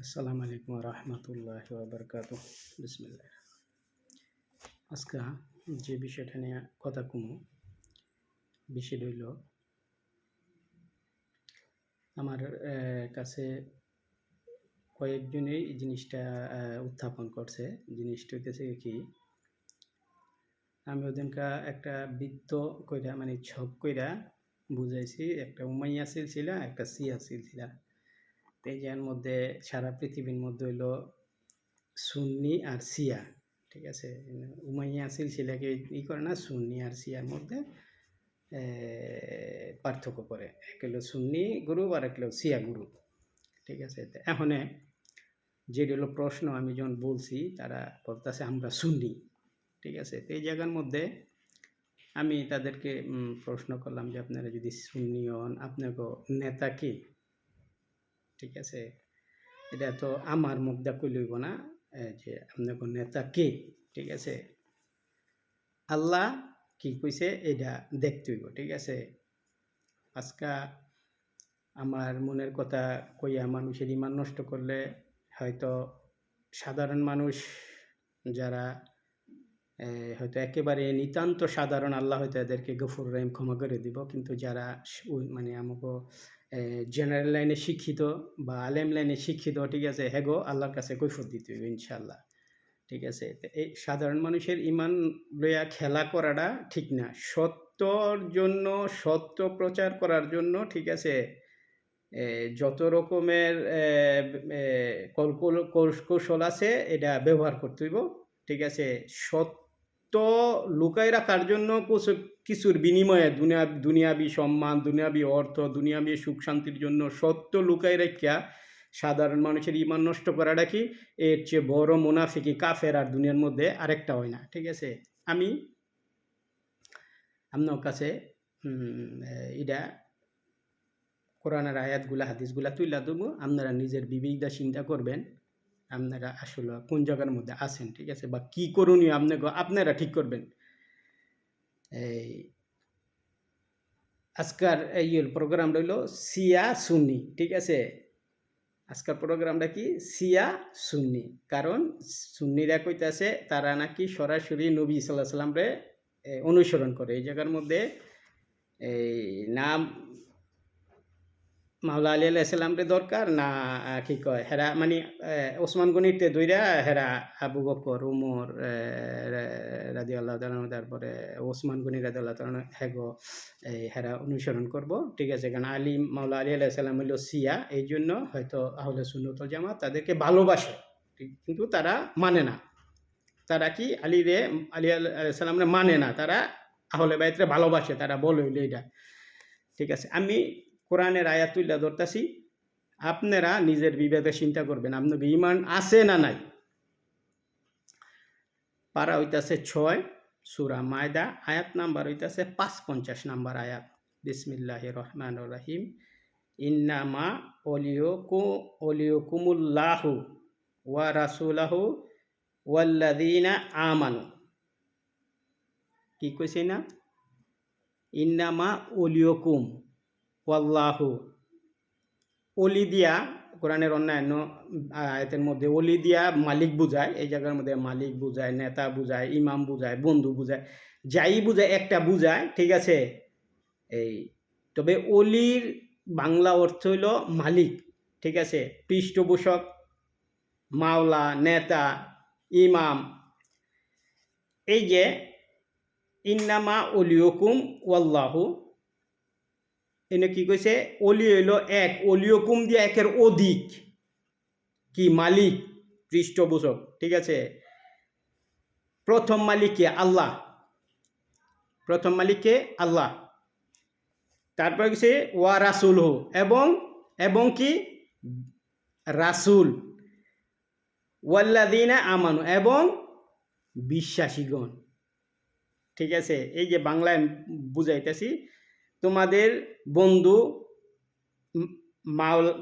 আসসালামু আলাইকুম রহমতুল্লাহ বারকাতুহ। বিসমিল্লাহ। আজকে যে বিষয়টা নিয়ে কথা কমু, বিষয়টা হইল আমার কাছে কয়েকজনই এই জিনিসটা উত্থাপন করছে। জিনিসটা হইতেছে কি, আমি ওদিনকা একটা বৃত্ত কইরা মানে ছক কইরা বুঝাইছি। একটা উমাইয়া সিলসিলা, একটা সিয়া সিলসিলা। এই যার মধ্যে সারা পৃথিবীর মধ্যে হইল সুন্নি আর শিয়া, ঠিক আছে। উমাইয়া সিলসিলাকে করে না, সুন্নি আর শিয়ার মধ্যে পার্থক্য করে। এক হলো সুন্নি গ্রুপ আর এক হলো শিয়া গ্রুপ, ঠিক আছে। এখন যেটা হলো প্রশ্ন, আমি যখন বলছি তারা বলতেছে আমরা সুন্নি, ঠিক আছে। তো এই জায়গার মধ্যে আমি তাদেরকে প্রশ্ন করলাম যে আপনারা যদি সুন্নি হন, আপনাকে নেতা কি? ঠিক আছে, এটা তো আমার মুখ দা কই লইব না যে আপনাকে নেতা কে, ঠিক আছে। আল্লাহ কি কইছে এটা দেখতে হইব, ঠিক আছে। আজকা আমার মনের কথা কইয়া মানুষের ইমান নষ্ট করলে হয়তো সাধারণ মানুষ যারা হয়তো একেবারে নিতান্ত সাধারণ, আল্লাহ হয়তো এদেরকে গফুর রহিম ক্ষমা করে দিব, কিন্তু যারা মানে আমাকে জেনারেল লাইনে শিক্ষিত বা আলেম লাইনে শিক্ষিত, ঠিক আছে, হেগো আল্লাহর কাছে কৈফত দিতে হইব ইনশাল্লাহ, ঠিক আছে। এই সাধারণ মানুষের ইমান লইয়া খেলা করাটা ঠিক না। সত্যর জন্য, সত্য প্রচার করার জন্য, ঠিক আছে, যত রকমের কৌশল আছে এটা ব্যবহার করতে হইব, ঠিক আছে। সত্য লুকাই রাখার জন্য কিছুর বিনিময়ে দুনিয়াবি সম্মান, দুনিয়াবি অর্থ, দুনিয়াবি সুখ শান্তির জন্য সত্য লুকাই রাখিয়া সাধারণ মানুষের ইমান নষ্ট করাটা কি এর চেয়ে বড় মুনাফিকি কাফের আর দুনিয়ার মধ্যে আরেকটা হয় না, ঠিক আছে। আমি আপনার কাছে এটা কোরআনের আয়াতগুলা হাদিসগুলা তুইলা দেবো, আপনারা নিজের বিবেকদা চিন্তা করবেন আপনারা আসলে কোন জায়গার মধ্যে আছেন, ঠিক আছে, বা কি করণীয় আপনারা ঠিক করবেন। এই আজকার এই প্রোগ্রাম রইল শিয়া সুন্নি, ঠিক আছে। আজকাল প্রোগ্রামটা কি শিয়া সুন্নি, কারণ সুন্নিরা কইতাছে তারা নাকি সরাসরি নবী সাল্লাল্লাহু আলাইহি সাল্লামরে অনুসরণ করে। এই জায়গার মধ্যে এই নাম মাওলা আলী আলাইসাল্লামরে দরকার না, কি কয় হেরা মানে ওসমান গনিতে দইরা হেরা আবু বকর উমর রাজি আল্লাহ তাআলা, তারপরে ওসমান গনি রাজি আল্লাহ তাআলা হেগো হেরা অনুসরণ করব, ঠিক আছে। কারণ আলী মাওলা আলী আলাইসাল্লাম হইল শিয়া, এই জন্য হয়তো আহলে সুন্নাত ওয়াল জামাত তাদেরকে ভালোবাসে, কিন্তু তারা মানে না। তারা কি আলী আলাইসাল্লামরে মানে না, তারা আহলে বাইতরে ভালোবাসে, তারা বলে হইল এটা, ঠিক আছে। আমি কোরআনের আয়াত তুইলা ধরতাছি, আপনারা নিজের বিবেকে চিন্তা করবেন আপনাকে ইমান আছে না নাই। পারা হইতাছে 6 সূরা মায়দা, আয়াত নাম্বার হইতাছে 55 নাম্বার আয়াত। বিসমিল্লাহির রহমানির রহিম। ইন্নামা ওলিয়কুমুল্লাহু ওয়া রাসূলুহু ওয়াল্লাযীনা আমানু। কি কইছে না? ইন্নামা ওলিয়কুম ওয়াল্লাহু, অলি দিয়া কোরআনের অন্যান্য আয়াতের মধ্যে অলি দিয়া মালিক বুঝায়, এই জায়গার মধ্যে মালিক বুঝায়, নেতা বুঝায়, ইমাম বুঝায়, বন্ধু বুঝায়, যাই বুঝায় একটা বুঝায়, ঠিক আছে। এই তবে অলির বাংলা অর্থ হইল মালিক, ঠিক আছে, পৃষ্ঠপোষক, মাওলা, নেতা, ইমাম। এই যে ইন্নামা ওলিয়কুম ওয়াল্লাহু, এনে কি কইছে? অলি হইল এক, অলিয়কুম দিয়ে একের অধিক, কি মালিক, পৃষ্ঠপোষক, ঠিক আছে। প্রথম মালিককে আল্লাহ, প্রথম মালিককে আল্লাহ। তারপর কিছু ওয়া রাসুল হু, এবং কি রাসুল, ওয়াল্লাযীনা আমানু, এবং বিশ্বাসীগণ, ঠিক আছে। এই যে বাংলায় বুঝাইতেছি, তোমাদের বন্ধু,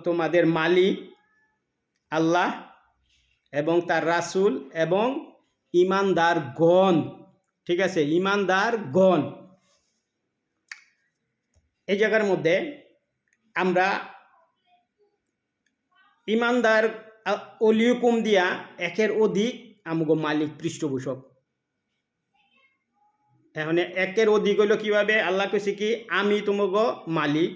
তোমাদের মালিক আল্লাহ এবং তার রাসূল এবং ঈমানদারগণ, ঠিক আছে, ঈমানদারগণ। এই জায়গার মধ্যে আমরা ঈমানদার অলিউকুম দিয়া একের অধিক আমগো মালিক পৃষ্ঠপোষক। এখন একের অধিক হইল কিভাবে? আল্লাহ কইছে কি আমি তোমাগো মালিক,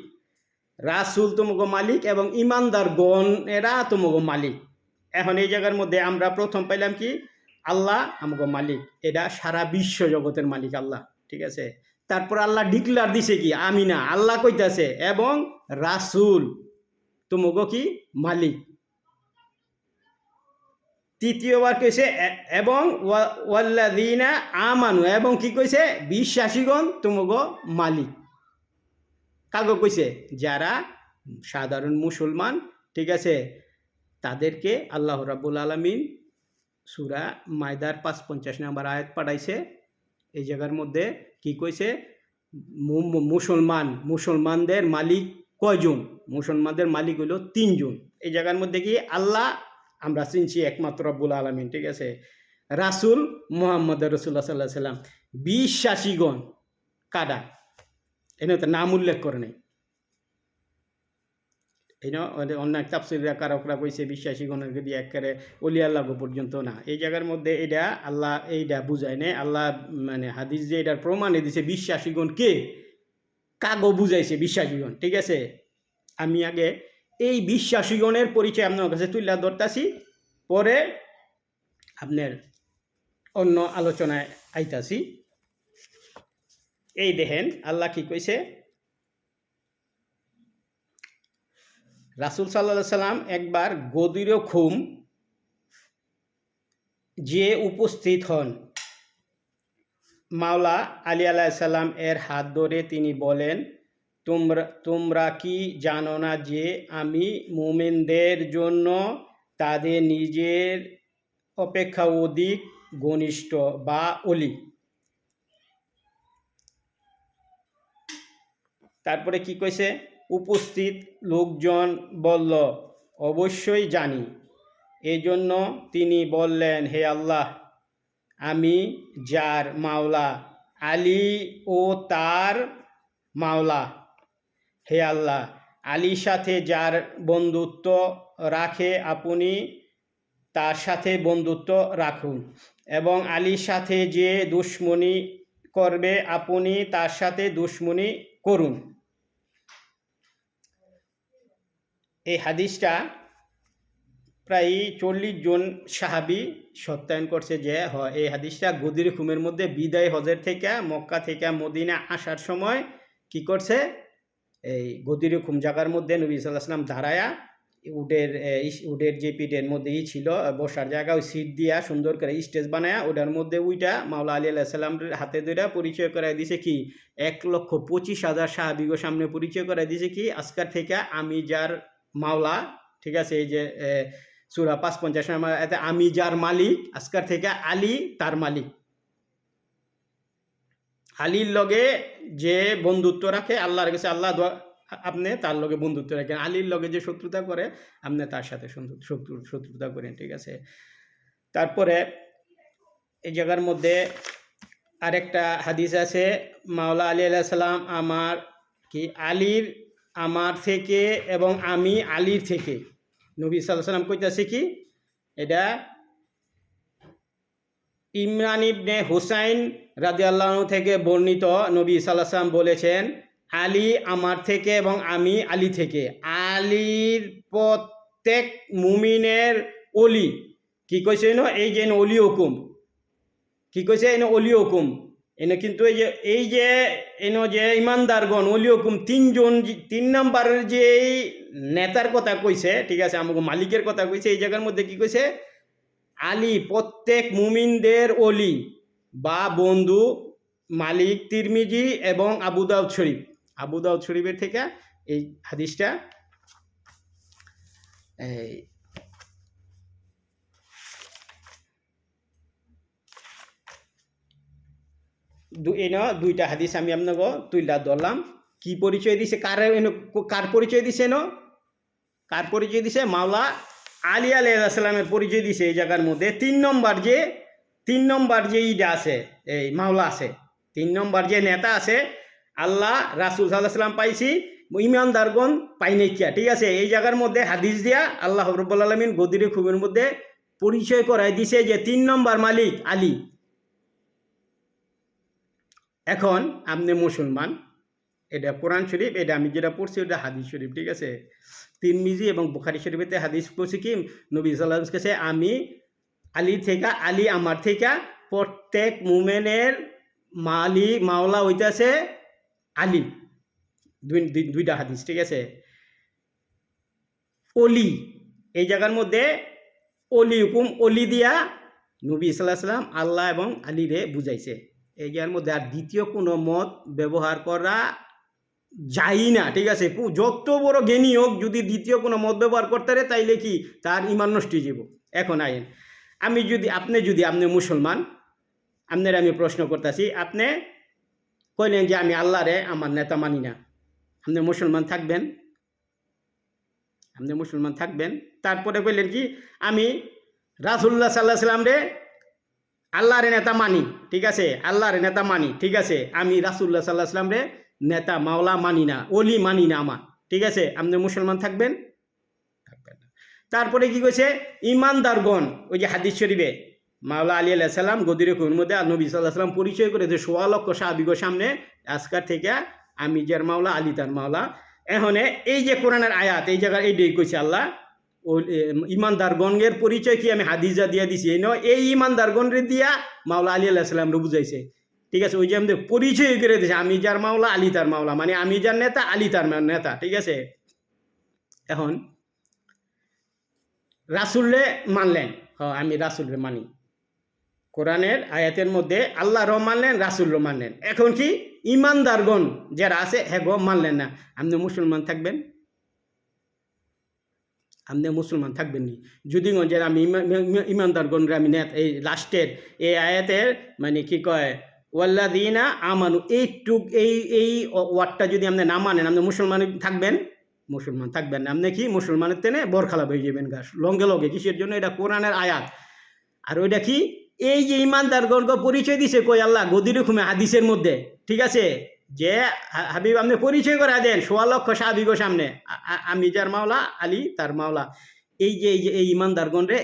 রাসূল তোমাগো মালিক এবং ইমানদার গণ এরা তোমাগো মালিক। এখন এই জায়গার মধ্যে আমরা প্রথম পাইলাম কি আল্লাহ আমগো মালিক, এটা সারা বিশ্ব জগতের মালিক আল্লাহ, ঠিক আছে। তারপর আল্লাহ ডিক্লার দিছে কি আমি না, আল্লাহ কইতাছে এবং রাসূল তোমাগো কি মালিক। তৃতীয়বার কইছে এবং ওয়াল্লাযিনা আমানু, এবং কি কইছে বিশ্বাসীগণ তোমাগো মালিক। কাগো কইছে? যারা সাধারণ মুসলমান, ঠিক আছে, তাদেরকে আল্লাহ রাব্বুল আলামিন সূরা মায়দার ৫৫ নম্বর আয়াত পাঠাইছে। এই জায়গার মধ্যে কি কইছে? মুসলমানদের মালিক কয়জন? মুসলমানদের মালিক হইল ৩ জন। এই জায়গার মধ্যে কি আল্লাহ আমরা চিনছি একমাত্র রব্বুল আলামিন, ঠিক আছে। রাসূল মুহাম্মদ রাসূলুল্লাহ সাল্লাল্লাহু আলাইহি সাল্লাম, বিশ্বাসীগণ কারা? এনে তো নাম উল্লেখ করে নাই। অন্য এক তাফসীরে কারকরা কইছে বিশ্বাসীগণকে দিয়ে একেবারে ওলি আল্লাহ পর্যন্ত না। এই জায়গার মধ্যে এটা আল্লাহ এইটা বুঝায় নেই। আল্লাহ মানে হাদিস যে এটার প্রমাণে দিছে বিশ্বাসীগণ কে, কাগো বুঝাইছে বিশ্বাসীগণ, ঠিক আছে। আমি আগে এই বিশ্বাসীগণের পরিচয় আপনার কাছে তুলে ধরতাছি, পরে আপনার অন্য আলোচনায় আইতাছি। এই দেখেন আল্লাহ কি কইছে, রাসূল সাল্লাল্লাহু আলাইহি সাল্লাম একবার গদির খুম যে উপস্থিত হন, মাওলা আলী আলাইহিস সালাম এর হাত ধরে তিনি বলেন, তোমরা কি জানো না যে আমি মুমিনদের জন্য তাদের নিজের অপেক্ষা অধিক ঘনিষ্ঠ বা অলি। তারপরে কি কইছে? উপস্থিত লোকজন বলল, অবশ্যই জানি। এজন্য তিনি বললেন, হে আল্লাহ, আমি যার মাওলা, আলী ও তার মাওলা। হে আল্লাহ, আলীর সাথে যার বন্ধুত্ব রাখে আপনি তার সাথে বন্ধুত্ব রাখুন, এবং আলীর সাথে যে দুশমনি করবে আপনি তার সাথে দুশমনি করুন। এই হাদিসটা প্রায় 40 জন সাহাবী সত্যায়ন করছে যে এই হাদিসটা গদির খুমের মধ্যে বিদায় হজের থেকে মক্কা থেকে মদিনা আসার সময় কি করছে, এই গদির খুম জায়গার মধ্যে নবী সাল্লাল্লাহু আলাইহি ওয়াসাল্লাম দাঁড়ায়া উডের যে পিঠের মধ্যেই ছিল বসার জায়গা, ওই সিট দিয়া সুন্দর করে স্টেজ বানায়া ওটার মধ্যে উইটা মাওলা আলী আলাইহিস সালামের হাতে ধরে পরিচয় করাই দিছে কি 1,25,000 সাহাবীর সামনে পরিচয় করাই দিছে কি আজকের থেকে আমি যার মাওলা, ঠিক আছে। এই যে সূরা ৫৫ নম্বর আয়াতে আমি যার মালিক, আজকের থেকে আলী তার মালিক। আলীর লগে যে বন্ধুত্ব রাখে আল্লাহর কাছে, আল্লাহ আপনি তার লগে বন্ধুত্ব রাখেন। আলীর লগে যে শত্রুতা করে আপনি তার সাথে শত্রুতা করেন, ঠিক আছে। তারপরে এই জায়গার মধ্যে আরেকটা হাদিস আছে, মাওলা আলী আলাইহিস সালাম আমার কি আলীর আমার থেকে এবং আমি আলীর থেকে। নবী সাল্লাল্লাহু আলাইহি ওয়াসাল্লাম কইতাছে কি, এটা ইমরান ইবনে হুসাইন রাদিয়াল্লাহু আনহু থেকে বর্ণিত। নবী সাল্লাল্লাহু আলাইহি ওয়াসাল্লাম বলেছেন, আলী আমার থেকে এবং আমি আলী থেকে। আলীর প্রত্যেক মুমিনের অলি। কি কইছে না, এই যে অলি হুকুম, কি কইছে এনে অলি হুকুম, এনে কিন্তু এই যে এনে যে ইমানদারগণ অলি হুকুম 3 জন, 3 নম্বরের যে নেতার কথা কইছে, ঠিক আছে, আমাকে মালিকের কথা কইছে। এই জায়গার মধ্যে কি কইছে, আলী প্রত্যেক মুমিনদের অলি বা বন্ধু। মালিক তিরমিজি এবং আবু দাউদ শরীফের থেকে এই হাদিসটা দুইটা হাদিস আমি আপনাকে তুইলা ধরলাম। কি পরিচয় দিছে, কার পরিচয় দিছে কার পরিচয় দিছে? মাওলা আলী আলাইহিস সালামের পরিচয় দিছে এই জায়গার মধ্যে। 3 নম্বর যে ইটা আছে, এই মাওলা আছে, 3 নম্বর যে নেতা আছে, আল্লাহ রাসূল সাল্লাল্লাহু আলাইহি সাল্লাম পাইছি, ইমানদারগণ পাই নাই কিয়া, ঠিক আছে। এই জায়গার মধ্যে হাদিস দিয়া আল্লাহ রাব্বুল আলামিন গদিরে খুমের মধ্যে পরিচয় করাই দিছে যে 3 নম্বর মালিক আলী। এখন আপনি মুসলমান, এটা কোরআন শরীফ, এটা আমি যেটা পড়ছি ওটা হাদিস শরীফ, ঠিক আছে। তিরমিজি এবং বুখারী শরীফেতে হাদিস পড়ছি কি নবী সাল্লাল্লাহু আলাইহি ওয়াসাল্লাম কাছে আমি আলী থেকে, আলী আমার থেকে, প্রত্যেক মুমিনের মাওলা হইতাছে আলী। দুইটা হাদিস, ঠিক আছে। অলি, এই জায়গার মধ্যে অলি হুকুম, অলি দিয়া নবী সাল্লাল্লাহু আলাইহি ওয়াসাল্লাম আল্লাহ এবং আলীরে বুঝাইছে। এই জায়গার মধ্যে আর দ্বিতীয় কোনো মত ব্যবহার করা যায় না, ঠিক আছে। যত বড় জ্ঞানী হোক, যদি দ্বিতীয় কোনো মত ব্যবহার করতে পারে তাইলে কি তার ইমান নষ্ট হয়ে যাব। এখন আইন আপনি মুসলমান, আপনার আমি প্রশ্ন করতেছি, আপনি কইলেন যে আমি আল্লাহরে আমার নেতা মানি না, আপনি মুসলমান থাকবেন? আপনি মুসলমান থাকবেন। তারপরে কইলেন কি আমি রাসূলুল্লাহ সাল্লাল্লাহু আলাইহি ওয়াসাল্লাম রে আল্লাহর নেতা মানি, ঠিক আছে, আল্লাহর নেতা মানি, ঠিক আছে। আমি রাসূলুল্লাহ সাল্লাল্লাহু আলাইহি ওয়াসাল্লাম রে নেতা মাওলা মানি না, অলি মানি না আমার, ঠিক আছে। আপনি মুসলমান থাকবেন? থাকবেন না। তারপরে কি কইছে ইমানদারগণ, ওই যে হাদিস শরীফে মাওলা আলী আলাইহিস সালাম গদিরে খুমের মধ্যে আর নবী সাল্লাল্লাহু আলাইহি ওয়াসাল্লাম পরিচয় করেছে 16 লক্ষ সাহাবীর সামনে, আজকার থেকে আমি যার মাওলা আলী তার মাওলা। এখন এই যে কোরআনের আয়াত, এই জায়গায় এইটাই কইছে আল্লাহ ও ইমানদারগণের পরিচয় কি আমি হাদিসা দিয়া দিছি, এই ইমানদারগণরে দিয়া মাওলা আলী আলাইহিস সালাম রে বুঝাইছে, ঠিক আছে। ওই যে আমাদের পরিচয় করে দিয়েছে আমি যার মাওলা আলী তার মাওলা, মানে আমি যার নেতা আলী তার নেতা, ঠিক আছে। এখন রাসূলরে মানলেন, আমি রাসূলরে মানি, কোরআনের আয়াতের মধ্যে আল্লাহরও মানলেন, রাসূলও মানলেন। এখন কি ইমানদারগণ যারা আছে হ্যাঁ মানলেন না, আপনি মুসলমান থাকবেন? আপনি মুসলমান থাকবেন নি যদি যে আমি ইমানদারগণরে আমি নেতা, এই লাস্টের এই আয়াতের মানে কি কয় ওয়াল্লাযীনা আমানু, এই ওয়ার্ডটা যদি আপনি না মানেন, আপনি মুসলমান থাকবেন? মুসলমান থাকবেন না। আপনি কি মুসলমানের তেনে বরখালাপ হয়ে যাবেন গাছ লঙ্গে লগে, কিসের জন্য? এটা কোরআনের আয়াত। আর ওইটা কি এই যে ইমানদারগণকে পরিচয় দিছে কই আল্লাহ গদির হুকুমে হাদিসের মধ্যে, ঠিক আছে, যে হাবিব আপনি পরিচয় করে দেন 16 লক্ষ সাহাবীর সামনে আমি যার মাওলা আলী তার মাওলা। এই যে এই ইমানদারগণ রে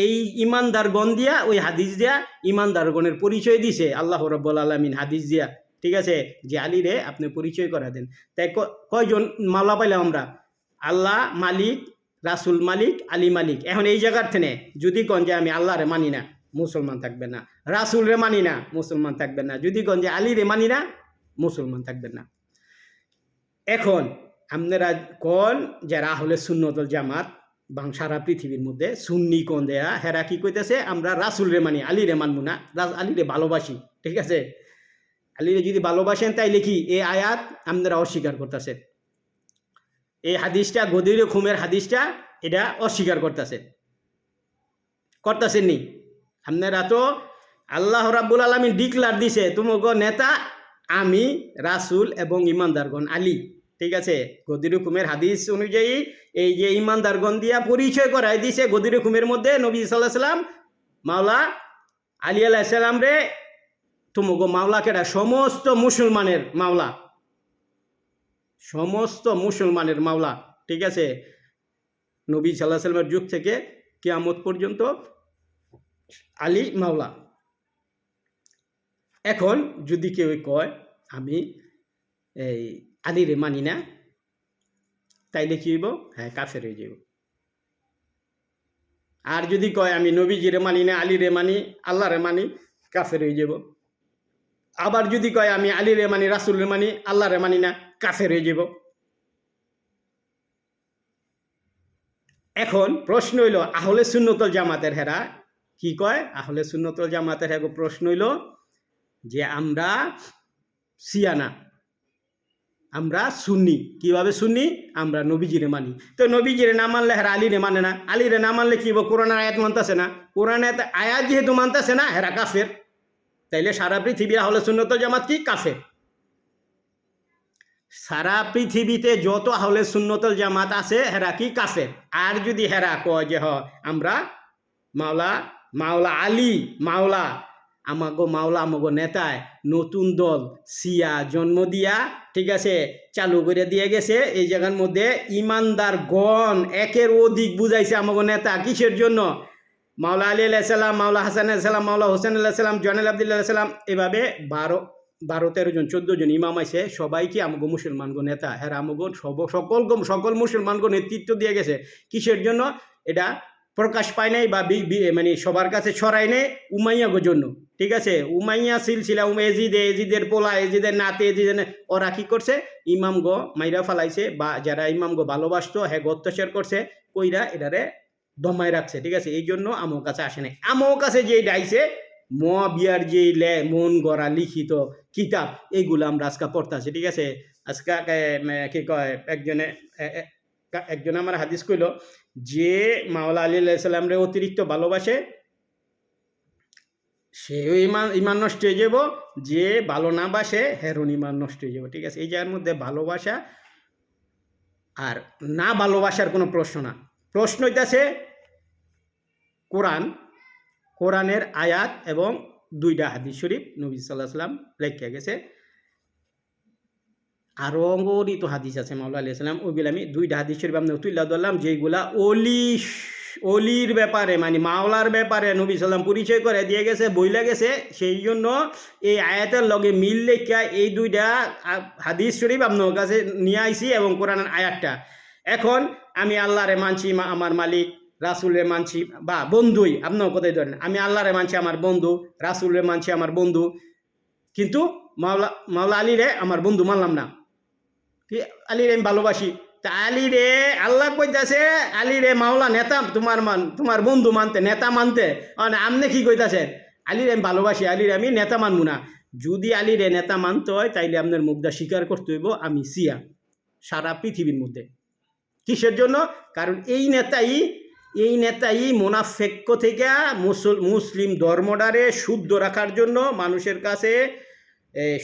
এই ইমানদারগণ দিয়া ওই হাদিস দিয়া ইমানদারগণের পরিচয় দিছে আল্লাহ রাব্বুল আলামিন হাদিস দিয়া, ঠিক আছে, যে আলী রে আপনি পরিচয় করে দেন। তাই কয়জন মাওলা পাইলাম আমরা? আল্লাহ মালিক, রাসূল মালিক, আলী মালিক। এখন এই জায়গার থেকে যদি কন যে আমি আল্লাহরে মানি না, মুসলমান থাকবেন না। রাসূল রে মানি না, মুসলমান থাকবেন না। যদি কন যে আলী রে মানি না, মুসলমান থাকবেন না। এখন আপনারা কোন যারা আহলে সুন্নাত ওয়াল জামাত সারা পৃথিবীর মধ্যে সুন্নি কোন দেয়া হেরা কি কইতেছে আমরা রাসূল রে মানি, আলী রে মানবো না, আলী রে ভালোবাসি, ঠিক আছে। আলী রে যদি ভালোবাসেন তাইলে কি এই আয়াত আপনারা অস্বীকার করতেছেন, এই হাদিসটা গদির খুমের হাদিসটা এটা অস্বীকার করতেছেন নি? আপনারা তো আল্লাহ রাব্বুল আলামিন ডিক্লার দিছে তোমাকে নেতা আমি রাসূল এবং ইমানদারগণ আলী, ঠিক আছে। গদির হুকুমের হাদিস অনুযায়ী এই যে ইমানদারগণ দিয়া পরিচয় করাই দিছে গদির হুকুমের মধ্যে নবী সাল্লাল্লাহু আলাইহি ওয়াসাল্লাম মাওলা আলী আলাইহিস সালাম রে তোমাকে মাওলা কেডা? সমস্ত মুসলমানের মাওলা, সমস্ত মুসলমানের মাওলা, ঠিক আছে। নবী সাল্লাল্লাহু আলাইহি ওয়াসাল্লামের যুগ থেকে কিয়ামত পর্যন্ত আলী মাওলা। এখন যদি কেউ কয় আমি এই আলীরে মানি না, তাইলে কি হইব? হ্যাঁ, কাফের হয়ে যাব। আর যদি কয় আমি নবীজিরে মানি না, আলীরে মানি, আল্লাহরে মানি, কাফের হয়ে যাব। আবার যদি কয় আমি আলীরে মানি, রাসূলরে মানি, আল্লাহরে মানি না, কাফের হয়ে যাব। এখন প্রশ্ন হইল আহলে সুন্নাত ওয়াল জামাতের হেরা কি কয়? আহলে সুন্নাত ওয়াল জামাতের হেগো প্রশ্ন হইল যে আমরা শিয়া না, আমরা সুন্নি। কিভাবে সুন্নি? আমরা নবীজিরে মানি। তো নবীজিরে না মানলে হেরা আলীরে মানে না, আলীরে না মানলে কি কোরআনের আয়াত মানতেছে না, কোরআনের আয়াত যেহেতু মানতেছে না হেরা কাফের। তাইলে সারা পৃথিবীর আহলে সুন্নাত ওয়াল জামাত কি কাফের? সারা পৃথিবীতে যত আহলে সুন্নাত ওয়াল জামাত আছে হেরা কি কাফের? আর যদি হেরা কয় যে আমরা মাওলা আলী মাওলা আমাগো মাওলা আমাগো নেতায় নতুন দল সিয়া জন্ম দিয়া, ঠিক আছে, চালু করে দিয়ে গেছে। এই জায়গার মধ্যে ইমানদার গণ একের অধিক বুঝাইছে আমাগো নেতা। কিসের জন্য? মাওলা আলী আলাইসাল্লাম, মাওলা হাসান আলাইসাল্লাম, মাওলা হোসেন আলাইসাল্লাম, জয়নাল আবদুল্লাহ আলাইসাল্লাম, এভাবে 12-13 জন 14 জন ইমাম আইছে, সবাইকে আমাগো মুসলমানগো নেতা, হ্যাঁ আমাগো সকল মুসলমানগো নেতৃত্ব দিয়ে গেছে। কিসের জন্য? এটা প্রকাশ পায় নাই বা মানে সবার কাছে ছড়ায় নেই, উমাইয়াগো জন্য। ঠিক আছে, উমাইয়া সিলসিলা, এজিদের পোলা, এজিদের নাতে, এজিদের ওরা কি করছে? ইমামগো মাইরা ফালাইছে, বা যারা ইমামগো ভালোবাসতো হ্যাঁ অত্যাচার করছে, কইরা এটারে দমায় রাখছে। ঠিক আছে, এই জন্য আমার কাছে আসে নাই। আমার কাছে যে ডাইছে মুয়াবিয়ার যে মন গড়া লিখিত কিতাব, এইগুলো আমরা আজকে পড়তেছি। ঠিক আছে, আজকে কি কয় একজন আমার হাদিস কইল যে মাওলা আলী আলাইহিস রে অতিরিক্ত ভালোবাসে সেও ইমান নষ্ট হয়ে যাব, যে ভালো না বাসে হেরোন ইমান নষ্ট হয়ে যাব। ঠিক আছে, এই জায়গার মধ্যে ভালোবাসা আর না ভালোবাসার কোনো প্রশ্ন না। প্রশ্ন হইতাছে কোরআনের আয়াত এবং 2টা হাদিস শরীফ নবী সাল্লাল্লাহু আলাইহি ওয়াসাল্লাম লেখা গেছে। আরও অঙ্গরিত হাদিস আছে মাওলা আলাইহিস সালাম, ওইগুলো আমি 2টা হাদিস শরীফ আমি তুলে ধরলাম, যেগুলা অলির ব্যাপারে মানে মাওলার ব্যাপারে নবী সাল্লাম পরিচয় করে দিয়ে গেছে, বইলা গেছে। সেই জন্য এই আয়াতের লগে মিল লেখা এই 2টা হাদিস শরীফ আপনার কাছে নিয়ে আইছি এবং কোরআনের আয়াতটা। এখন আমি আল্লাহরে মানছি আমার মালিক, রাসুলরে মানছি বা বন্ধুই, আপনার কথাই ধরেন, আমি আল্লাহরে মানছি আমার বন্ধু, রাসুলরে মানছি আমার বন্ধু, কিন্তু মাওলা আলীরে আমার বন্ধু মানলাম না। আলীরে আমি ভালোবাসি, তা আলীরে আল্লাহ কইতাছে আলীরে মাওলা নেতা তোমার বন্ধু মানতে, নেতা মানতে, আমনে কি কইতাছেন? আলীরে আমি ভালোবাসি, আলীরে আমি নেতা মানবো না। যদি আলীরে নেতা মানতে হয় তাইলে আপনার মুখটা স্বীকার করতে হইব আমি সিয়া সারা পৃথিবীর মধ্যে। কিসের জন্য? কারণ এই নেতাই মুনাফেক্য থেকে মুসলিম ধর্মটারে শুদ্ধ রাখার জন্য, মানুষের কাছে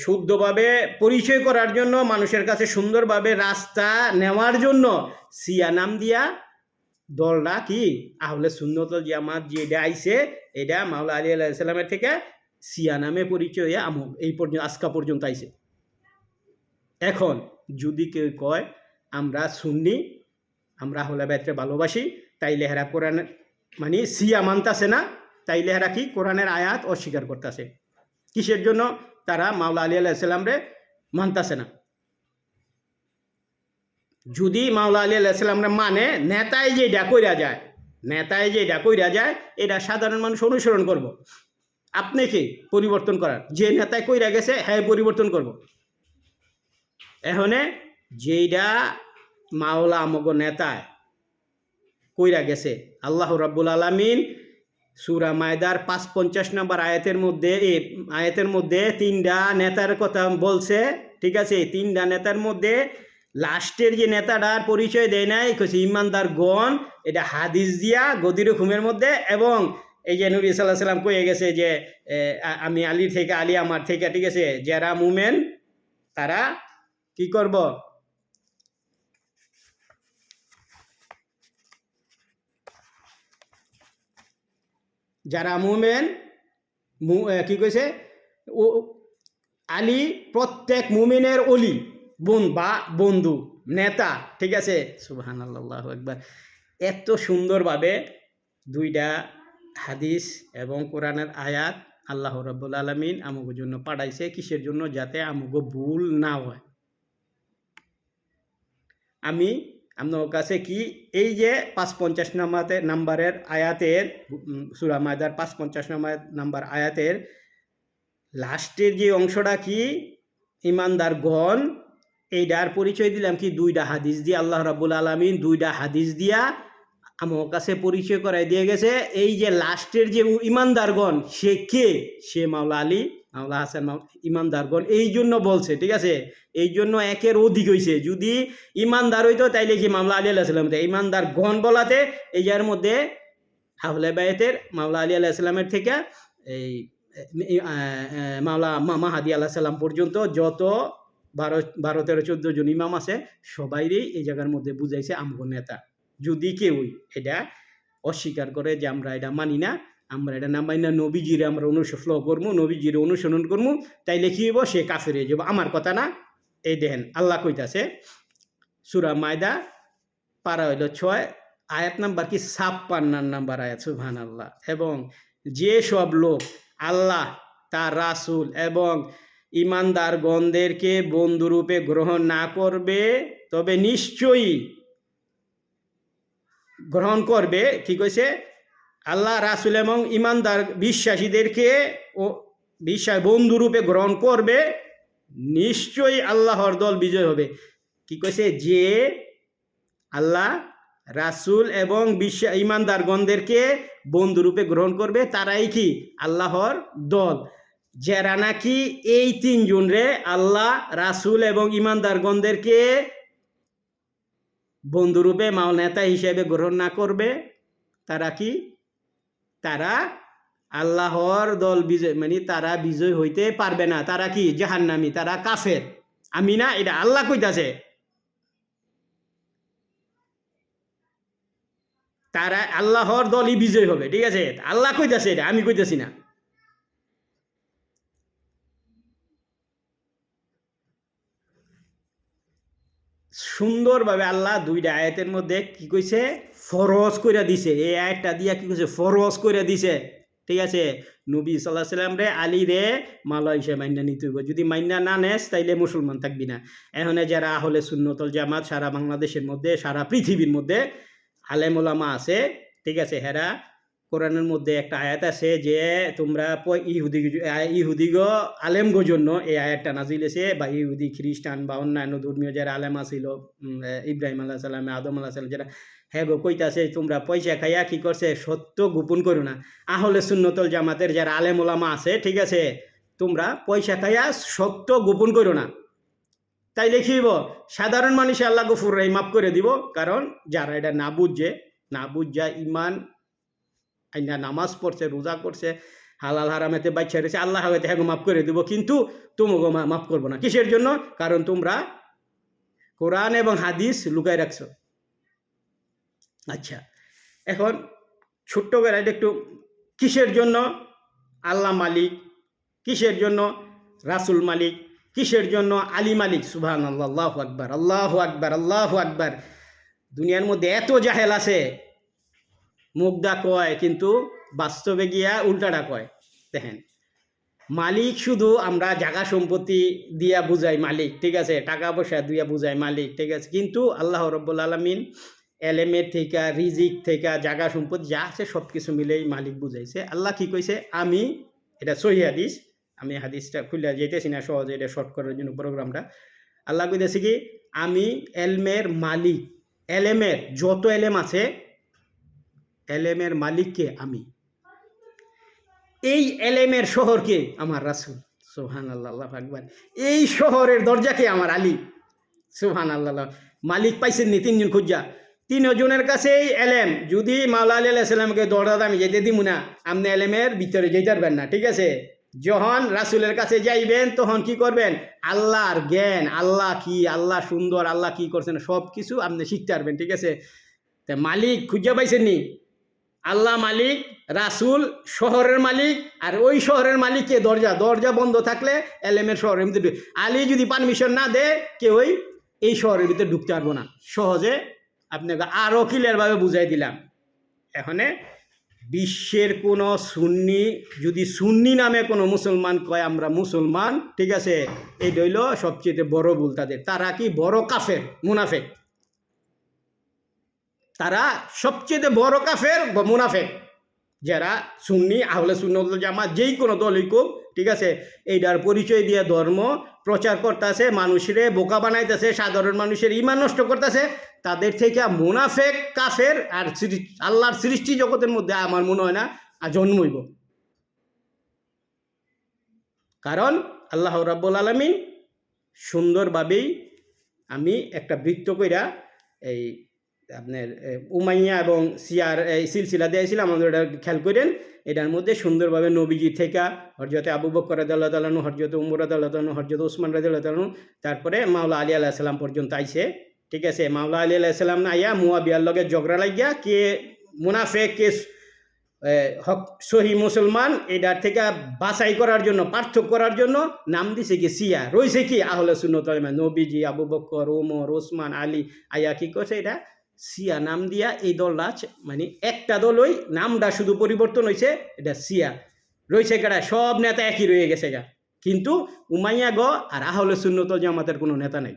শুদ্ধভাবে পরিচয় করার জন্য, মানুষের কাছে সুন্দরভাবে রাস্তা নেওয়ার জন্য সিয়া নাম দিয়া দলটা কি আহলে সুন্নাত ওয়াল জামাত যেটা আইছে, এটা মাওলা আলী আলাইহিস সালামের থেকে সিয়া নামে পরিচয় এই পর্যন্ত আজকা পর্যন্ত আইছে। এখন যদি কেউ কয় আমরা সুন্নি, আমরা আহলে বাইতকে ভালোবাসি, তাইলে হেরা কোরআনের মানে সিয়া মানতাছে না, তাইলে হেরা কি কোরআনের আয়াত অস্বীকার করতেছে। কিসের জন্য? তারা মাওলা আলী আলাইহিস সালামরে মানতাছে না। যদি মাওলা আলী আলাইহিস সালামরে মানে, নেতায় যেটা কইরা যায় এটা সাধারণ মানুষ অনুসরণ করব। আপনি কি পরিবর্তন করার? যে নেতায় কইরা গেছে হ্যাঁ পরিবর্তন করব। এখানে যেইটা মাওলা আমগো নেতায় কইরা গেছে, আল্লাহ রাব্বুল আলামিন সূরা মায়দার 550 নম্বর আয়াতের মধ্যে 3টা নেতার কথা বলছে। ঠিক আছে, 3টা নেতার মধ্যে লাস্টের যে নেতাটার পরিচয় দেয় নাই, ইমানদার গণ, এটা হাদিস দিয়া গদির হুকুমের মধ্যে, এবং এই যে নবী সাল্লাল্লাহু আলাইহি সাল্লাম কয়ে গেছে যে আমি আলীর থেকে, আলী আমার থেকে। ঠিক আছে, যারা মুমেন তারা কি করব? যারা মুমেন কি কইছে? ও আলী প্রত্যেক মুমিনের অলি বা বন্ধু, নেতা। ঠিক আছে, সুবহানাল্লাহ, আল্লাহু আকবার। এত সুন্দরভাবে 2টা হাদিস এবং কোরআনের আয়াত আল্লাহ রাব্বুল আলামিন আমাদের জন্য পাঠাইছে। কিসের জন্য? যাতে আমাদের ভুল না হয়। আমি আপনার কাছে কি এই যে 550 নম্বরের আয়াতের, সূরা মায়দার 550 নম্বর আয়াতের লাস্টের যে অংশটা কি ইমানদার গণ, এইটার পরিচয় দিলাম কি 2টা হাদিস দিয়ে। আল্লাহ রাব্বুল আলামিন 2টা হাদিস দিয়া আমার কাছে পরিচয় করাই দিয়ে গেছে। এই যে লাস্টের যে ইমানদারগণ, সে কে? সে মাওলা আলী, মাওলা হাসান, ইমানদারগণ এই জন্য বলছে। ঠিক আছে, এই জন্য একের অধিক হয়েছে। যদি ইমানদার হইতো তাইলে কি মাওলা আলী আলাইহিস সালাম, ইমানদার গণ বলাতে এই যার মধ্যে আহলে বাইতের মাওলা আলী আলাইহিস সালামের থেকে এই মাওলা মাহাদি আলাইহিস সালাম পর্যন্ত যত 12, 13, 14 জন ইমাম আছে, সবাইরই এই জায়গার মধ্যে বুঝাইছে আমগো নেতা। যদি কেউ এটা অস্বীকার করে যে আমরা এটা মানি না, আমরা এটা না মাইনা নবীজিরে আমরা অনুসরণ করবো, নবীজিরে অনুসরণ করবো, তাইলে কি হইব? সে কাফের হয়ে যাব। আমার কথা না, এই দেখেন আল্লাহ কইতাছে সূরা মায়দা পারা হইল 6 আয়াত নাম্বার কি 56 নাম্বার আয়াত, সুবহানাল্লাহ। এবং যে সব লোক আল্লাহ তার রাসূল এবং ঈমানদারগণদেরকে বন্ধুরূপে গ্রহণ না করবে, তবে নিশ্চয়ই গ্রহণ করবে, কি কইছে? আল্লাহ রাসূল এবং ঈমানদার বিশ্বাসীদেরকে ও বন্ধুরূপে গ্রহণ করবে, নিশ্চয়ই আল্লাহর দল বিজয় হবে। কি কইছে? যে আল্লাহ রাসূল এবং ঈমানদারগণদেরকে বন্ধুরূপে গ্রহণ করবে তারাই কি আল্লাহর দল। যারা নাকি এই তিনজন রে আল্লাহ রাসূল এবং ঈমানদারগণদেরকে বন্ধুরূপে নেতা হিসেবে গ্রহণ না করবে, তারা কি? তারা আল্লাহর দল বিজয়, মানে তারা বিজয় হইতে পারবে না। তারা কি? জাহান্নামী, তারা কাফের। আমি না, এটা আল্লাহ কইতাছে। তারা আল্লাহর দলই বিজয় হবে, ঠিক আছে? আল্লাহ কইতাছে, এটা আমি কইতাছি না। সুন্দরভাবে আল্লাহ দুইটা আয়াতের মধ্যে কি কইছে? ফরজ করে দিছে। এই আয়াতটা দিয়া কি কইছে? ফরজ করে দিছে, ঠিক আছে? নবী সাল্লাল্লাহু আলাইহি সাল্লাম রে, আলী রে মাওলা হিসেবে মাইনা নিতে হইব। যদি মাইনা না নেস তাইলে মুসলমান থাকবি না। এখন যারা আহলে সুন্নতুল জামাত সারা বাংলাদেশের মধ্যে, সারা পৃথিবীর মধ্যে আলেম ওলামা আছে, ঠিক আছে? হেরা কোরআনের মধ্যে একটা আয়াত আছে যে তোমরা ইহুদিগ আলেমগোর জন্য এই আয়াতটা নাজিল হয়েছে, বা ইহুদি খ্রিস্টান বা অন্যান্য ধর্মীয় যারা আলেম আছিল, ইব্রাহিম আল্লাহ সাল্লাম, আদম আল্লাহ সাল্লাম, যারা হ্যাঁ গো কইতাছে তোমরা পয়সা খাইয়া কি করছে? সত্য গোপন করো না। আহলে সুন্নতুল জামাতের যারা আলেম ওলামা আছে, ঠিক আছে, তোমরা পয়সা খাইয়া সত্য গোপন করো না। তাইলে কি হইব? সাধারণ মানুষ আল্লাহ গফুর রহিম মাফ করে দিব। কারণ যারা এটা না বুঝা ইমান আইনা নামাজ পড়ছে, রোজা করছে, হালাল হারামেতে বাচ্চা রয়েছে, আল্লাহ হয়তো হ্যাঁ মাফ করে দিব, কিন্তু তোমাকে মাফ করবো না। কিসের জন্য? কারণ তোমরা কোরআন এবং হাদিস লুকায় রাখছো। আচ্ছা, এখন ছোট্ট করে একটু, কিসের জন্য আল্লাহ মালিক, কিসের জন্য রাসূল মালিক, কিসের জন্য আলী মালিক? সুবহানাল্লাহ, আল্লাহু আকবার, আল্লাহু আকবার, আল্লাহু আকবার। দুনিয়ার মধ্যে এত জাহেল আছে, মুগ্ধা কয় কিন্তু বাস্তবে গিয়া উল্টাটা কয়। দেখেন, মালিক শুধু আমরা জায়গা সম্পত্তি দিয়া বুঝাই মালিক, ঠিক আছে? টাকা পয়সা দিয়া বুঝাই মালিক, ঠিক আছে? কিন্তু আল্লাহ রাব্বুল আলামিন এলেমের থেকে, রিজিক থেকে, জায়গা সম্পত্তি যা আছে সব কিছু মিলেই মালিক বুঝাইছে। আল্লাহ কি কইছে? আমি, এটা সহিহ হাদিস, আমি হাদিসটা খুলে যেতেছি না সহজে, এটা শর্ট করার জন্য প্রোগ্রামটা। আল্লাহ কইতেছে কি? আমি এলমের মালিক। এলেমের যত এলেম আছে, এলেমের মালিককে আমি। এই এলেমের শহরকে আমার রাসূল, সুবহানাল্লাহ, আল্লাহু আকবার। এই শহরের দরজাকে আমার আলী, সুবহানাল্লাহ। মালিক পাইছেন নি তিনজন খুঁজা, তিনজনের কাছেই এলেম। যদি মাওলা আলী আলাইহিস সালামকে দরজা আমি যেতে দিব না, আপনি এলেমের ভিতরে যেতে পারবেন না, ঠিক আছে? যখন রাসূলের কাছে যাইবেন তখন কি করবেন? আল্লাহর জ্ঞান, আল্লাহ কি, আল্লাহ সুন্দর, আল্লাহ কি করছেন সব কিছু আপনি শিখতে পারবেন, ঠিক আছে? তা মালিক খুঁজা পাইছেন নি? আল্লাহ মালিক, রাসূল শহরের মালিক, আর ওই শহরের মালিককে দরজা বন্ধ থাকলে এলেমের শহরের ভিতরে আলী যদি পারমিশন না দেয়, কেউই এই শহরের ভিতরে ঢুকতে পারবো না। সহজে আপনাকে আরও ক্লিয়ারভাবে বুঝাই দিলাম। এখানে বিশ্বের কোনো সুন্নি, যদি সুন্নি নামে কোনো মুসলমান কয় আমরা মুসলমান, ঠিক আছে, এই হইল সবচেয়ে বড় ভুল তাদের। তারা কি? বড় কাফের, মুনাফেক। তারা সবচেয়ে বড় কাফের বা মুনাফেক। যারা সুন্নি, আহলে সুন্নাতুল জামাত, যেই কোনো দলই কোক, ঠিক আছে, এইটার পরিচয় দিয়ে ধর্ম প্রচার করতেছে, মানুষের বোকা বানাইতেছে, সাধারণ মানুষের ঈমান নষ্ট করতেছে, তাদের থেকে মুনাফেক, কাফের আর আল্লাহর সৃষ্টি জগতের মধ্যে আমার মনে হয় না জন্মইব। কারণ আল্লাহ রাব্বুল আলামিন সুন্দরভাবেই, আমি একটা বৃত্ত কইরা এই আপনার উমাইয়া এবং সিয়ার এই সিলসিলা দিয়েছিলাম, আমাদের এটা খেয়াল করেন। এটার মধ্যে সুন্দরভাবে নবীজি থেকে হযরত আবু বকর রাদিয়াল্লাহু তাআলা আনহু, হযরত উমর রাদিয়াল্লাহু তাআলা আনহু, হযরত ওসমান রাদিয়াল্লাহু তাআলা আনহু, তারপরে মাওলা আলী আলাইহিস সালাম পর্যন্ত আইছে, ঠিক আছে? মাওলা আলী আলাইহিস সালাম না আইয়া মুয়াবিয়ার লগে ঝগড়া লাগিয়া কে মুনাফিক, কে হক সহি মুসলমান এটার থেকে বাছাই করার জন্য, পার্থক্য করার জন্য নাম দিছে কি শিয়া, রয়েছে কি আহলে সুন্নাত ওয়াল জামাত, নবীজি, আবু বকর, ওমর, ওসমান, আলী, আয়া কি করছে এটা শিয়া নাম দিয়া এই দলটা মানে একটা দলই নামটা শুধু পরিবর্তন হয়েছে, এটা শিয়া রয়েছে কেটা সব নেতা একই রয়ে গেছে গা, কিন্তু উমাইয়া গ আর আহলে সুন্নাত ওয়াল জামাতের কোনো নেতা নাই।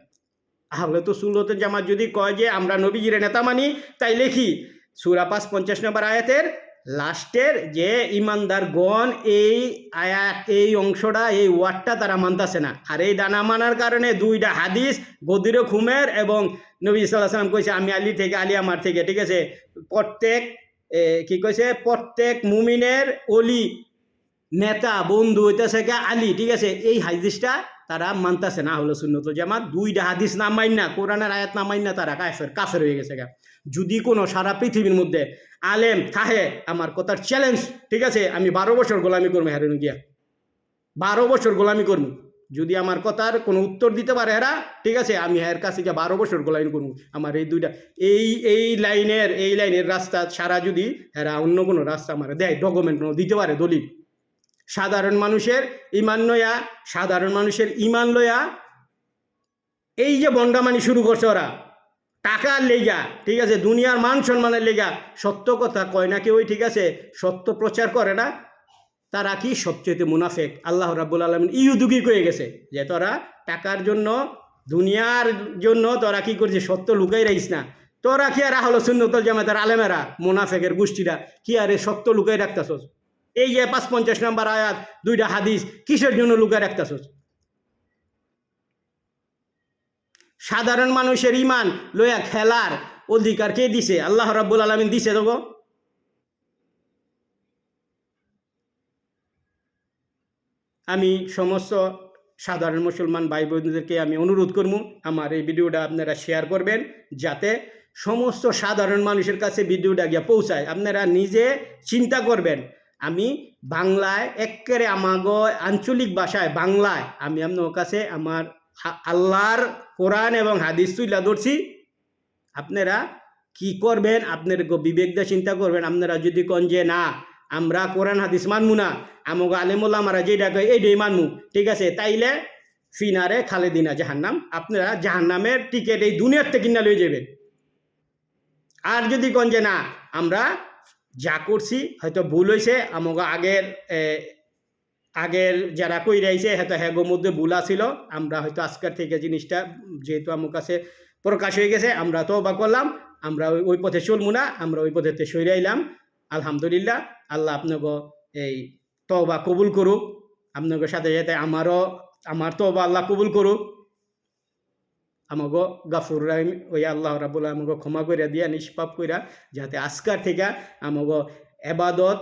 আহলে তো সুন্নাত ওয়াল জামাত যদি কয় যে আমরা নবীজির নেতা মানি, তাই লেখি সূরা ৫ ৫০ নম্বর আয়াতের লাস্টের যে ইমানদারগণ এই আয়াত এই অংশটা এই ওয়ার্ডটা তারা মানতেছে না, আর এই ডানা মানার কারণে দুইটা হাদিস গদির খুমের এবং নবী সাল্লাল্লাহু আলাইহি ওয়াসাল্লাম কইছে আমি আলী থেকে, আলী আমার থেকে, ঠিক আছে, প্রত্যেক কি কইছে প্রত্যেক মুমিনের অলি নেতা বন্ধু হইতেছে আলী, ঠিক আছে, এই হাদিসটা তারা মানতেছে না আহলে সুন্নাত ওয়াল জামাত, দুইটা হাদিস না মাইন না, কোরআনের আয়াত না মাইন না, তারা কাফের হয়ে গেছে গা। যদি কোনো সারা পৃথিবীর মধ্যে আলেম থাহে আমার কথার চ্যালেঞ্জ, ঠিক আছে, আমি 12 বছর গোলামি করবো হেরেন গিয়া, 12 বছর গোলামি করবো, যদি আমার কথার কোনো উত্তর দিতে পারে এরা, ঠিক আছে, আমি এর কাছে গিয়ে 12 বছর গোলামি করবো। আমার এই দুইটা এই লাইনের রাস্তা সারা যদি এরা অন্য কোনো রাস্তা আমার দেয়, ডকুমেন্ট দিতে পারে, দলিল, সাধারণ মানুষের ইমান লইয়া এই যে বন্ডামানি শুরু করছে ওরা টাকার লেগা, ঠিক আছে, দুনিয়ার মান সম্মানের লেগা, সত্য কথা কয় না কেউই, ঠিক আছে, সত্য প্রচার করে না, তারা কি সবচেয়ে মুনাফেক। আল্লাহ রাব্বুল আলামিন ইহুদুগি কয়ে গেছে যে তোরা টাকার জন্য দুনিয়ার জন্য তোরা কি করছিস, সত্য লুকাই রাখিস না, তোরা কি আর আহলে সুন্নাত ওয়াল জামাতের আলেমেরা মুনাফেকের গোষ্ঠীরা কি আর সত্য লুকাই রাখতাছস? এই যে ৫৫ নম্বর আয়াত দুইটা হাদিস কিসের জন্য লুকাই রাখতাছস? সাধারণ মানুষের ইমান লইয়া খেলার অধিকার কে দিছে? আল্লাহ রাব্বুল আলামিন দিছে। তো আমি সমস্ত সাধারণ মুসলমান ভাই বোনদেরকে আমি অনুরোধ করবো আমার এই ভিডিওটা আপনারা শেয়ার করবেন, যাতে সমস্ত সাধারণ মানুষের কাছে ভিডিওটা গিয়ে পৌঁছায়। আপনারা নিজে চিন্তা করবেন, আমি বাংলায় একেবারে আমাগো আঞ্চলিক ভাষায় বাংলায় আমি আপনার কাছে আমার আল্লাহর কোরআন এবং হাদিস তুইলা ধরছি, আপনারা কি করবেন আপনার বিবেক দিয়ে চিন্তা করবেন। আপনারা যদি কোন যে না আমরা কোরআন হাদিস মানবো না, আমাকে আলেমুল্লামারা যেটা কয় এইটাই মানবো, ঠিক আছে, তাইলে ফিনারে খালেদিনা জাহান্নাম, আপনারা জাহান্নামের টিকিট এই দুনিয়ার থেকে কিনা লয়ে যাবেন। আর যদি কোন যে না আমরা যা করছি হয়তো ভুল হয়েছে, আমাকে আগের যারা কই রাইছে হয়তো হ্যাগোর মধ্যে ভুল ছিল, আমরা হয়তো আজকের থেকে জিনিসটা যেহেতু আমার কাছে প্রকাশ হয়ে গেছে, আমরা তওবা করলাম, আমরা ওই পথে চলবো না, আমরা ওই পথেতে সরে আইলাম। আলহামদুলিল্লাহ, আল্লাহ আপনাকে এই তওবা কবুল করুক, আপনাদের সাথে সাথে আমার তওবা আল্লাহ কবুল করুক, আমাকে গাফুর রাহিম ওই আল্লাহ রাব্বুল আমাকে ক্ষমা করে দিয়া নিষ্পাপ কইরা, যাতে আজকার থেকে আমাকে এবাদত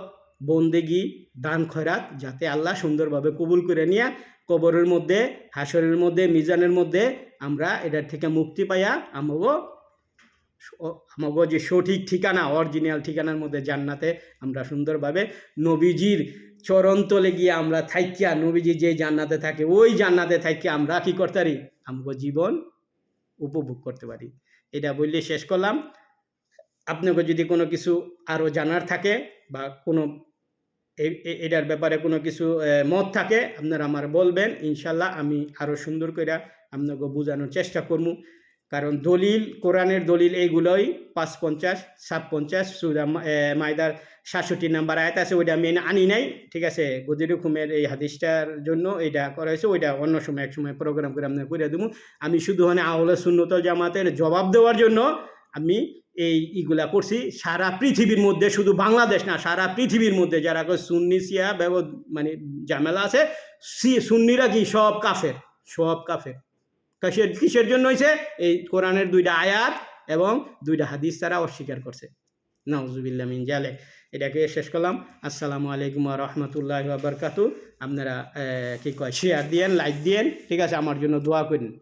বন্দেগি দান খয়রাত যাতে আল্লাহ সুন্দরভাবে কবুল করে নিয়ে কবরের মধ্যে, হাসরের মধ্যে, মিজানের মধ্যে আমরা এটার থেকে মুক্তি পাইয়া আমাকে যে সঠিক ঠিকানা, অরিজিনাল ঠিকানার মধ্যে জান্নাতে আমরা সুন্দরভাবে নবীজির চরণতলে গিয়ে আমরা থাইকিয়া, নবীজি যে জান্নাতে থাকে ওই জান্নাতে থাইকিয়া আমরা কি করতে পারি, আমাকে জীবন উপভোগ করতে পারি। এটা বললে শেষ করলাম। আপনাকে যদি কোনো কিছু আরও জানার থাকে বা কোনো এটার ব্যাপারে কোনো কিছু মত থাকে আপনারা আমার বলবেন, ইনশাল্লাহ আমি আরও সুন্দর করে আপনাকে বোঝানোর চেষ্টা করব। কারণ দলিল, কোরআনের দলিল এইগুলোই ৫৫ ৫৬ সূরা মাইদার ৬৭ নম্বর আয়াত আছে, ওইটা আমি আনি নাই, ঠিক আছে, গদির হুকুমের এই হাদিসটার জন্য এইটা করা হয়েছে, ওইটা অন্য সময় এক সময় প্রোগ্রাম করে আপনাকে করে দেবো। আমি শুধু আহলে সুন্নাত ওয়াল জামাতের জবাব দেওয়ার জন্য আমি এইগুলা করছি। সারা পৃথিবীর মধ্যে, শুধু বাংলাদেশ না, সারা পৃথিবীর মধ্যে যারা সুন্নি শিয়া মানে ঝামেলা আছে, সুন্নিরা কি সব কাফের, সব কাফের। কিসের জন্য হয়েছে? এই কোরআনের দুইটা আয়াত এবং দুইটা হাদিস তারা অস্বীকার করছে। নাউজুবিল্লাহ মিন জালিক। এটাকে শেষ করলাম। আসসালামু আলাইকুম ওয়া রাহমাতুল্লাহি ওয়া বারাকাতুহু। আপনারা কি কয় শেয়ার দিয়েন, লাইক দিয়েন, ঠিক আছে, আমার জন্য দোয়া করেন।